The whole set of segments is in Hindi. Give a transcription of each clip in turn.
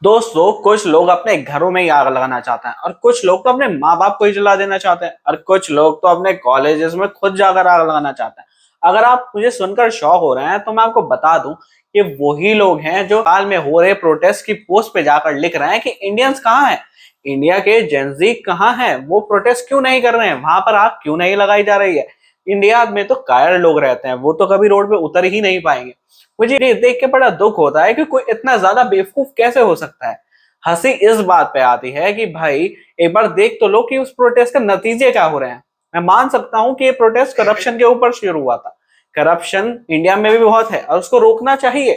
दोस्तों, कुछ लोग अपने घरों में ही आग लगाना चाहते हैं और कुछ लोग तो अपने माँ बाप को ही जला देना चाहते हैं और कुछ लोग तो अपने कॉलेजेस में खुद जाकर आग लगाना चाहते हैं। अगर आप मुझे सुनकर शॉक हो रहे हैं तो मैं आपको बता दूं कि वही लोग हैं जो हाल में हो रहे प्रोटेस्ट की पोस्ट पे जाकर लिख रहे हैं कि इंडियंस कहाँ हैं, इंडिया के जेंजी कहाँ हैं, वो प्रोटेस्ट क्यों नहीं कर रहे हैं, वहां पर आग क्यों नहीं लगाई जा रही है। इंडिया में तो कायर लोग रहते हैं, वो तो कभी रोड पे उतर ही नहीं पाएंगे। मुझे ये देख के बड़ा दुख होता है कि कोई इतना ज्यादा बेवकूफ कैसे हो सकता है। हंसी इस बात पे आती है कि भाई एक बार देख तो लो कि उस प्रोटेस्ट का नतीजे क्या हो रहे हैं। मैं मान सकता हूं कि ये प्रोटेस्ट करप्शन के ऊपर शुरू हुआ था। करप्शन इंडिया में भी बहुत है और उसको रोकना चाहिए,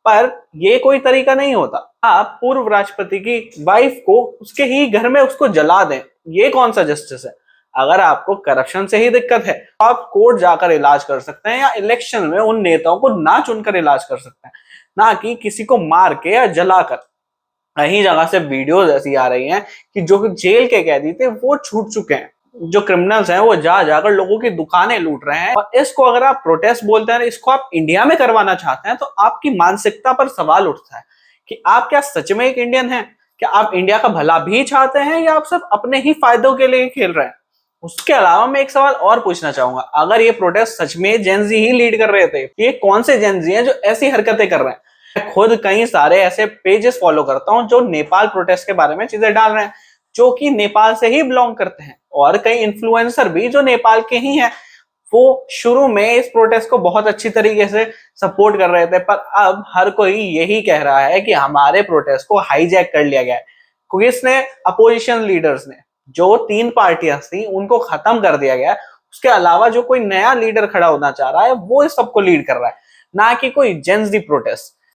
पर ये कोई तरीका नहीं होता। आप पूर्व राष्ट्रपति की वाइफ को उसके ही घर में उसको जला दें, ये कौन सा जस्टिस है। अगर आपको करप्शन से ही दिक्कत है तो आप कोर्ट जाकर इलाज कर सकते हैं या इलेक्शन में उन नेताओं को ना चुनकर इलाज कर सकते हैं, ना कि किसी को मार के या जलाकर। कई जगह से वीडियोस ऐसी आ रही हैं कि जो जेल के कैदी थे वो छूट चुके हैं, जो क्रिमिनल्स हैं वो जा जाकर लोगों की दुकानें लूट रहे हैं। और इसको अगर आप प्रोटेस्ट बोलते हैं, इसको आप इंडिया में करवाना चाहते हैं, तो आपकी मानसिकता पर सवाल उठता है कि आप क्या सच में एक इंडियन हैं। क्या आप इंडिया का भला भी चाहते हैं या आप सिर्फ अपने ही फायदों के लिए खेल रहे हैं। उसके अलावा मैं एक सवाल और पूछना चाहूंगा, अगर ये प्रोटेस्ट सच में जेंजी ही लीड कर रहे थे, ये कौन से जेंजी हैं जो ऐसी हरकतें कर रहे हैं। मैं खुद कई सारे ऐसे पेजेस फॉलो करता हूं जो नेपाल प्रोटेस्ट के बारे में चीजें डाल रहे हैं, जो कि नेपाल से ही बिलोंग करते हैं, और कई इन्फ्लुएंसर भी जो नेपाल के ही हैं। वो शुरू में इस प्रोटेस्ट को बहुत अच्छी तरीके से सपोर्ट कर रहे थे, पर अब हर कोई यही कह रहा है कि हमारे प्रोटेस्ट को हाईजैक कर लिया गया है। किसने? अपोजिशन लीडर्स ने। जो तीन पार्टियां थी उनको खत्म कर दिया गया है। उसके अलावा जो कोई नया लीडर खड़ा होना चाह रहा है वो इस सबको लीड कर रहा है, ना कि कोई जेंजी प्रोटेस्ट।